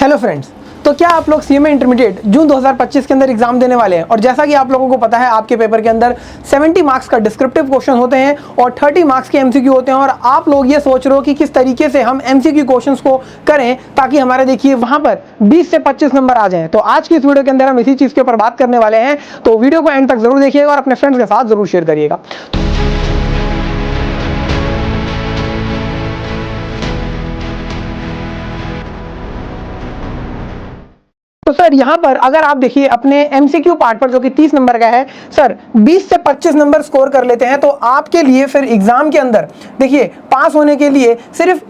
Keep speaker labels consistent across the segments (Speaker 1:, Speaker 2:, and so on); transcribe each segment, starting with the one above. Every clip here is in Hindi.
Speaker 1: हेलो फ्रेंड्स, तो क्या आप लोग सीएमए इंटरमीडिएट जून 2025 के अंदर एग्जाम देने वाले हैं? और जैसा कि आप लोगों को पता है, आपके पेपर के अंदर 70 मार्क्स का डिस्क्रिप्टिव क्वेश्चन होते हैं और 30 मार्क्स के एमसीक्यू होते हैं। और आप लोग ये सोच रहे हो कि किस तरीके से हम एमसीक्यू क्वेश्चंस को करें ताकि हमारे देखिए वहां पर 20 से 25 नंबर आ जाएं। तो आज की इस वीडियो के अंदर हम इसी चीज के ऊपर बात करने वाले हैं, तो वीडियो को एंड तक जरूर देखिएगा और अपने फ्रेंड्स के साथ जरूर शेयर करिएगा। तो सर यहाँ पर अगर आप देखिए अपने एमसीक्यू पार्ट पर जो कि 30 नंबर का है, सर 20 से 25 नंबर स्कोर कर लेते हैं तो आपके लिए फिर एग्जाम के अंदर देखिए पास होने के लिए सिर्फ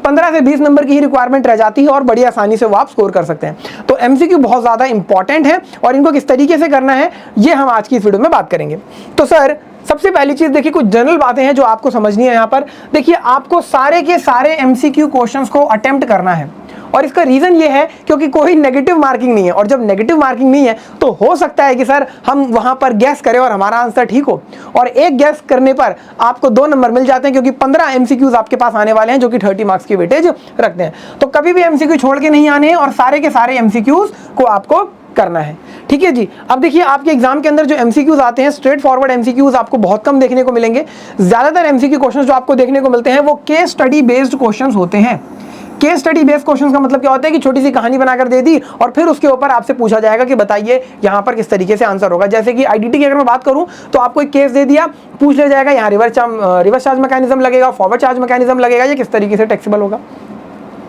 Speaker 1: 15 से 20 नंबर की ही रिक्वायरमेंट रह जाती है और बड़ी आसानी से वो आप स्कोर कर सकते हैं। तो एमसीक्यू बहुत ज़्यादा इंपॉर्टेंट है और इनको किस तरीके से करना है ये हम आज की इस वीडियो में बात करेंगे। तो सर सबसे पहली चीज देखिए, कुछ जनरल बातें हैं जो आपको समझनी है। यहाँ पर देखिए आपको सारे के सारे एमसीक्यू क्वेश्चंस को अटेम्प्ट करना है और इसका रीजन ये है क्योंकि कोई नेगेटिव मार्किंग नहीं है। और जब नेगेटिव मार्किंग नहीं है तो हो सकता है कि सर हम वहां पर गैस करें और हमारा आंसर ठीक हो, और एक गैस करने पर आपको 2 नंबर मिल जाते हैं क्योंकि 15 एमसीक्यूज आपके पास आने वाले हैं जो कि 30 मार्क्स की वेटेज रखते हैं। तो कभी भी एमसीक्यू छोड़ के नहीं आने हैं और सारे के सारे एमसीक्यूज को आपको करना है। ठीक है जी। अब देखिए आपके एग्जाम के अंदर जो एमसीक्यूज आते हैं, स्ट्रेट फॉरवर्ड एमसीक्यूज आपको बहुत कम देखने को मिलेंगे। ज्यादातर एमसीक्यू क्वेश्चंस जो आपको देखने को मिलते हैं वो केस स्टडी बेस्ड क्वेश्चंस होते हैं। केस स्टडी बेस्ड क्वेश्चंस का मतलब क्या होता है कि छोटी सी कहानी बनाकर दे दी और फिर उसके ऊपर आपसे पूछा जाएगा कि बताइए यहाँ पर किस तरीके से आंसर होगा। जैसे कि आईडीटी की अगर मैं बात करूं तो आपको एक केस दे दिया, पूछ लिया जाएगा यहाँ रिवर्स चार्ज मैकेनिज्म लगेगा, फॉरवर्ड चार्ज मैकेनिज्म लगेगा, ये किस तरीके से टैक्सेबल होगा।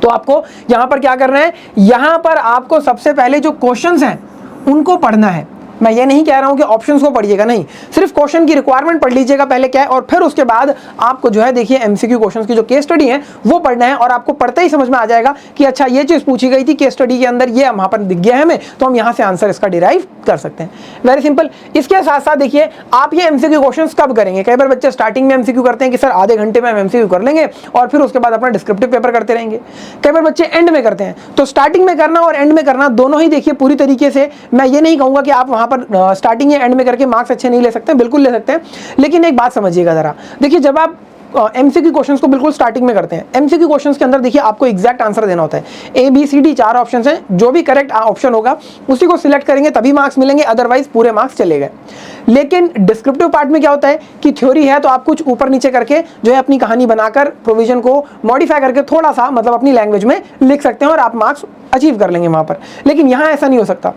Speaker 1: तो आपको यहाँ पर क्या करना है, यहाँ पर आपको सबसे पहले जो क्वेश्चंस हैं उनको पढ़ना है। मैं ये नहीं कह रहा हूं कि ऑप्शंस को पढ़िएगा, नहीं, सिर्फ क्वेश्चन की रिक्वायरमेंट पढ़ लीजिएगा पहले क्या है, और फिर उसके बाद आपको जो है देखिए एमसीक्यू क्वेश्चंस की जो केस स्टडी है वो पढ़ना है। और आपको पढ़ते ही समझ में आ जाएगा कि अच्छा ये चीज पूछी गई थी केस स्टडी के अंदर, ये वहां पर दिख गया है हमें, तो हम यहाँ से आंसर इसका डिराइव कर सकते हैं। Very simple. इसके साथ साथ देखिए आप ये एमसीक्यू क्वेश्चंस कब करेंगे। कई बार बच्चे स्टार्टिंग में एमसीक्यू करते हैं कि सर आधे घंटे में हम एमसीक्यू कर लेंगे और फिर उसके बाद अपना डिस्क्रिप्टिव पेपर करते रहेंगे। कई बार बच्चे एंड में करते हैं। तो स्टार्टिंग में करना और एंड में करना दोनों ही देखिए पूरी तरीके से, मैं ये नहीं कहूंगा कि आप वहां पर स्टार्टिंग एंड में करके मार्क्स अच्छे नहीं ले सकते, बिल्कुल ले सकते हैं। लेकिन एक बात समझिएगा जरा, देखिए जब आप एमसीक्यू क्वेश्चंस को बिल्कुल स्टार्टिंग में करते हैं, एमसीक्यू क्वेश्चंस के अंदर देखिए आपको एग्जैक्ट आंसर देना होता है। A B C D 4 options हैं, जो भी करेक्ट ऑप्शन होगा उसी को सिलेक्ट करेंगे तभी मार्क्स मिलेंगे, अदरवाइज पूरे मार्क्स चले गए। लेकिन डिस्क्रिप्टिव पार्ट में क्या होता है कि थ्योरी है तो आप कुछ ऊपर नीचे करके जो है अपनी कहानी बनाकर प्रोविजन को मॉडिफाई करके थोड़ा सा मतलब अपनी लैंग्वेज में लिख सकते हैं और आप मार्क्स अचीव कर लेंगे वहां पर। लेकिन यहां ऐसा नहीं हो सकता।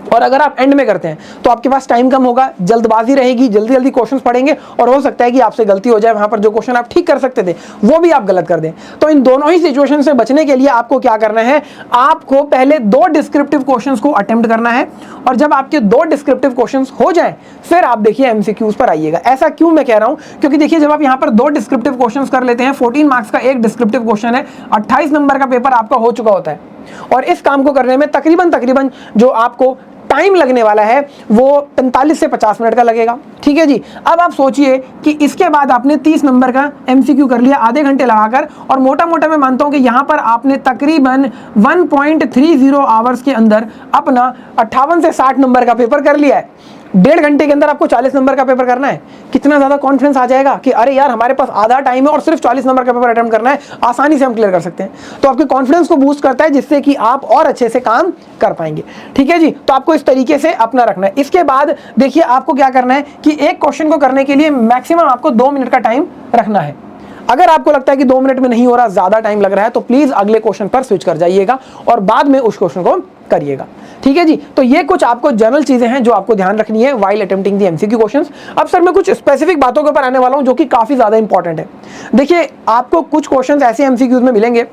Speaker 1: और अगर आप एंड में करते हैं तो आपके पास टाइम कम होगा, जल्दबाजी रहेगी, जल्दी जल्दी क्वेश्चंस पढ़ेंगे और हो सकता है कि आपसे गलती हो जाए, वहां पर जो क्वेश्चन आप ठीक कर सकते थे वो भी आप गलत कर दें। तो इन दोनों ही सिचुएशन से बचने के लिए आपको क्या करना है, आपको पहले 2 डिस्क्रिप्टिव क्वेश्चंस को अटेम्प्ट करना है और जब आपके 2 डिस्क्रिप्टिव क्वेश्चंस हो जाए फिर आप देखिए एमसीक्यूज पर आइएगा। ऐसा क्यों मैं कह रहा हूं, क्योंकि देखिए जब आप यहां पर 2 डिस्क्रिप्टिव क्वेश्चंस कर लेते हैं, 14 मार्क्स का एक डिस्क्रिप्टिव क्वेश्चन है, 28 नंबर का पेपर आपका हो चुका होता है। और इस काम को करने में तकरीबन जो आपको टाइम लगने वाला है वो 45 से 50 मिनट का लगेगा। ठीक है जी। अब आप सोचिए कि इसके बाद आपने 30 नंबर का एमसीक्यू कर लिया आधे घंटे लगाकर, और मोटा मोटा मैं मानता हूं कि यहां पर आपने तकरीबन 1.30 आवर्स के अंदर अपना 58 से 60 नंबर का पेपर कर लिया है। 1.5 घंटे के अंदर आपको 40 नंबर का पेपर करना है। कितना ज्यादा कॉन्फिडेंस आ जाएगा कि अरे यार हमारे पास आधा टाइम है और सिर्फ 40 नंबर का पेपर अटेम्प्ट करना है, आसानी से हम क्लियर कर सकते हैं। तो आपके कॉन्फिडेंस को बूस्ट करता है जिससे कि आप और अच्छे से काम कर पाएंगे। ठीक है जी। तो आपको इस तरीके से अपना रखना है। इसके बाद देखिए आपको क्या करना है कि एक क्वेश्चन को करने के लिए मैक्सिमम आपको 2 मिनट का टाइम रखना है। अगर आपको लगता है कि 2 मिनट में नहीं हो रहा, ज्यादा टाइम लग रहा है, तो प्लीज अगले क्वेश्चन पर स्विच कर जाइएगा और बाद में उस क्वेश्चन को करिएगा। ठीक है जी। तो ये कुछ आपको जनरल चीजें हैं जो आपको ध्यान रखनी है while attempting the MCQ questions. अब सर मैं कुछ स्पेसिफिक बातों के ऊपर आने वाला हूं जो कि काफी ज्यादा इंपॉर्टेंट है। देखिए आपको कुछ क्वेश्चंस ऐसे एमसीक्यूज में मिलेंगे,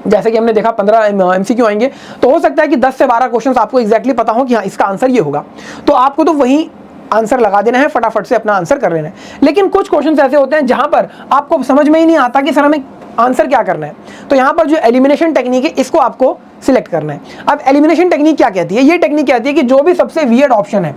Speaker 1: जैसे कि हमने देखा 15 एमसीक्यू आएंगे, तो हो सकता है कि 10 से 12 क्वेश्चंस आपको एग्जैक्टली पता हो कि हाँ इसका आंसर ये होगा, तो आपको तो वही आंसर लगा देना है, फटाफट से अपना आंसर कर लेना है। लेकिन कुछ क्वेश्चंस ऐसे होते हैं जहां पर आपको समझ में ही नहीं आता कि सर हमें आंसर क्या करना है। तो यहां पर जो एलिमिनेशन टेक्निक है इसको आपको सिलेक्ट करना है। अब एलिमिनेशन टेक्निक क्या कहती है, ये टेक्निक कहती है कि जो भी सबसे वियर्ड ऑप्शन है,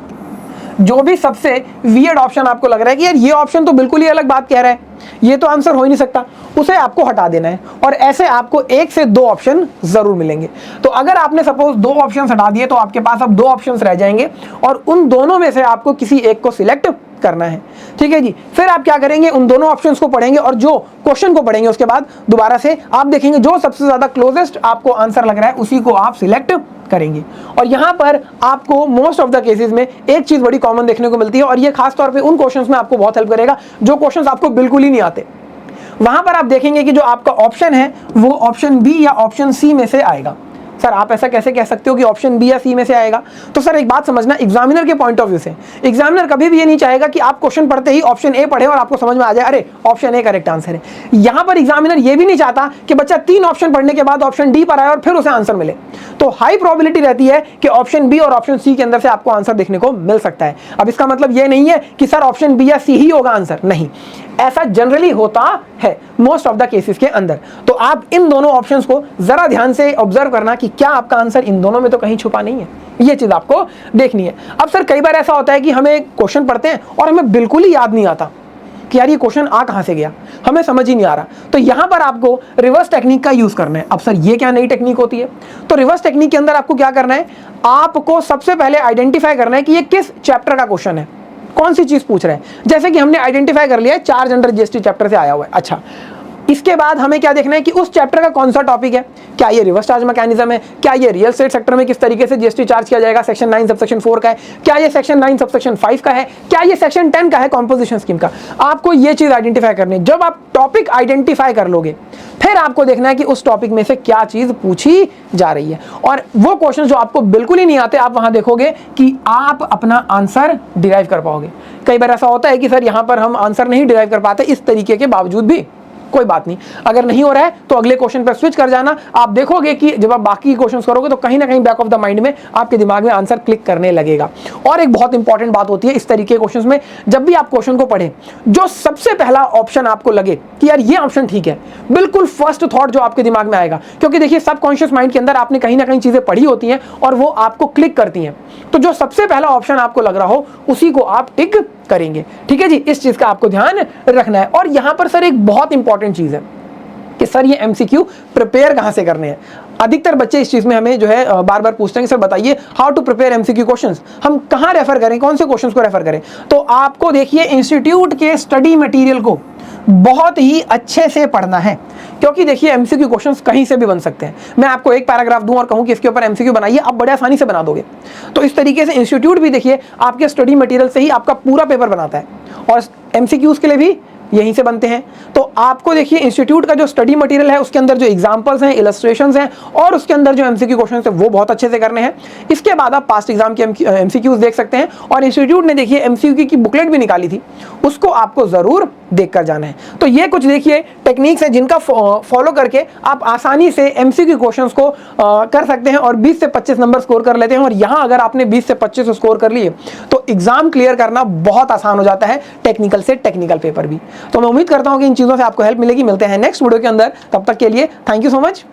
Speaker 1: जो भी सबसे वियर्ड ऑप्शन आपको लग रहा है कि यार ये ऑप्शन तो बिल्कुल ही अलग बात कह रहा है, ये तो आंसर हो ही नहीं सकता, उसे आपको हटा देना है। और ऐसे आपको 1 से 2 ऑप्शन जरूर मिलेंगे। तो अगर आपने सपोज 2 ऑप्शन हटा दिए तो आपके पास अब 2 ऑप्शन रह जाएंगे और उन दोनों में से आपको किसी एक को सिलेक्ट करना है। ठीक है जी, फिर आप क्या करेंगे, उन दोनों ऑप्शंस को पढ़ेंगे और जो क्वेश्चन को पढ़ेंगे उसके बाद दोबारा से आप देखेंगे जो सबसे ज्यादा क्लोजेस्ट आपको आंसर लग रहा है उसी को आप सिलेक्ट करेंगे। और यहां पर आपको मोस्ट ऑफ द केसेस में एक चीज बड़ी कॉमन देखने को मिलती है, और ये खास तौर पे उन क्वेश्चंस में आपको बहुत हेल्प करेगा जो क्वेश्चंस आपको बिल्कुल ही नहीं आते। वहां पर आप देखेंगे कि जो आपका ऑप्शन है वो ऑप्शन बी या ऑप्शन सी में से आएगा। सर आप ऐसा कैसे कह सकते हो कि ऑप्शन बी या सी में से आएगा? तो सर एक बात समझना, एग्जामिनर के पॉइंट ऑफ व्यू से एग्जामिनर कभी भी ये नहीं चाहेगा कि आप क्वेश्चन पढ़ते ही ऑप्शन ए पढ़े और आपको समझ में आ जाए अरे ऑप्शन ए करेक्ट आंसर है। यहां पर एग्जामिनर ये भी नहीं चाहता कि बच्चा 3 ऑप्शन पढ़ने के बाद ऑप्शन डी पर आए और फिर उसे आंसर मिले। तो हाई प्रोबेबिलिटी रहती है कि ऑप्शन बी और ऑप्शन सी के अंदर से आपको आंसर देखने को मिल सकता है। अब इसका मतलब ये नहीं है कि सर ऑप्शन बी या सी ही होगा आंसर, नहीं, ऐसा जनरली होता है मोस्ट ऑफ द केसेस के अंदर। तो आप इन दोनों ऑप्शंस को जरा ध्यान से ऑब्जर्व करना कि क्या आपका आंसर इन दोनों में तो कहीं छुपा नहीं है, ये चीज आपको देखनी है। अब सर कई बार ऐसा होता है कि हमें क्वेश्चन पढ़ते हैं और हमें बिल्कुल ही याद नहीं आता कि यार ये क्वेश्चन आ कहां से गया, हमें समझ ही नहीं आ रहा। तो यहां पर आपको रिवर्स टेक्निक का यूज करना है। अब सर ये क्या नई टेक्निक होती है? तो रिवर्स टेक्निक के अंदर आपको क्या करना है, आपको सबसे पहले आइडेंटिफाई करना है कि ये किस चैप्टर का क्वेश्चन है, कौन सी चीज पूछ रहे हैं। जैसे कि हमने आइडेंटिफाई कर लिया है चार्ज अंडर जीएसटी चैप्टर से आया हुआ है। अच्छा, इसके बाद हमें क्या देखना है कि उस चैप्टर का कौन सा टॉपिक है, क्या ये रिवर्स चार्ज मैकेनिज्म है, क्या ये रियल एस्टेट सेक्टर में किस तरीके से जीएसटी चार्ज किया जाएगा सेक्शन 9 सबसेक्शन 4 का है, क्या ये सेक्शन 9 सबसेक्शन 5 का है, क्या ये सेक्शन 10 का है कॉम्पोजिशन स्कीम का। आपको ये चीज आइडेंटिफाई करनी है। जब आप टॉपिक आइडेंटिफाई कर लोगे फिर आपको देखना है कि उस टॉपिक में से क्या चीज पूछी जा रही है, और वो क्वेश्चन जो आपको बिल्कुल ही नहीं आते आप वहां देखोगे कि आप अपना आंसर डिराइव कर पाओगे। कई बार ऐसा होता है कि सर यहां पर हम आंसर नहीं डिराइव कर पाते इस तरीके के बावजूद भी, कोई बात नहीं, अगर नहीं हो रहा है तो अगले क्वेश्चन पर स्विच कर जाना। आप देखोगे कि जब आप बाकी क्वेश्चंस करोगे तो कहीं ना कहीं बैक ऑफ द माइंड में आपके दिमाग में आंसर क्लिक करने लगेगा। और एक बहुत इंपॉर्टेंट बात होती है इस तरीके के क्वेश्चंस में, जब भी आप क्वेश्चन को पढ़ें जो सबसे पहला ऑप्शन आपको लगे कि यार ये ऑप्शन ठीक है, बिल्कुल फर्स्ट थॉट जो आपके दिमाग में आएगा, क्योंकि देखिए सबकॉन्शियस माइंड के अंदर आपने कहीं ना कहीं चीजें पढ़ी होती हैं और वो आपको क्लिक करती हैं। तो जो सबसे पहला ऑप्शन आपको लग रहा हो उसी को आप टिक करेंगे। ठीक है जी, इस चीज का आपको ध्यान रखना है। और यहां पर सर एक बहुत इंपॉर्टेंट चीज है कि सर ये एमसीक्यू प्रिपेयर कहां से करने हैं। अधिकतर बच्चे इस चीज में हमें जो है बार बार पूछते हैं कि सर बताइए how to prepare MCQ questions, हम कहां रेफर करें, कौन से क्वेश्चंस को रेफर करें। तो आपको देखिए इंस्टीट्यूट के स्टडी मटेरियल को बहुत ही अच्छे से पढ़ना है, क्योंकि देखिए एमसीक्यू क्वेश्चंस कहीं से भी बन सकते हैं। मैं आपको एक पैराग्राफ दूं और कहूं कि इसके ऊपर एमसीक्यू बनाइए, आप बड़े आसानी से बना दोगे। तो इस तरीके से इंस्टीट्यूट भी देखिए आपके स्टडी मटेरियल से ही आपका पूरा पेपर बनाता है, और एमसीक्यूज के लिए भी यहीं से बनते हैं। तो आपको देखिए इंस्टीट्यूट का जो स्टडी मटेरियल है उसके अंदर जो एग्जांपल्स हैं, इलस्ट्रेशंस हैं, और उसके अंदर जो एमसीक्यू क्वेश्चंस हैं वो बहुत अच्छे से करने हैं। इसके बाद आप पास्ट एग्जाम के एमसीक्यूज देख सकते हैं, और इंस्टीट्यूट ने देखिए एमसीक्यू की बुकलेट भी निकाली थी, उसको आपको जरूर देखकर जाना है। तो ये कुछ देखिए टेक्निक्स हैं जिनका फॉलो करके आप आसानी से एमसीक्यू क्वेश्चंस को कर सकते हैं और 20 से 25 नंबर स्कोर कर लेते हैं। और यहाँ अगर आपने 20 से 25 स्कोर कर लिए तो एग्जाम क्लियर करना बहुत आसान हो जाता है, टेक्निकल से टेक्निकल पेपर भी। तो मैं उम्मीद करता हूं कि इन चीजों से आपको हेल्प मिलेगी। मिलते हैं नेक्स्ट वीडियो के अंदर, तब तक के लिए थैंक यू सो मच।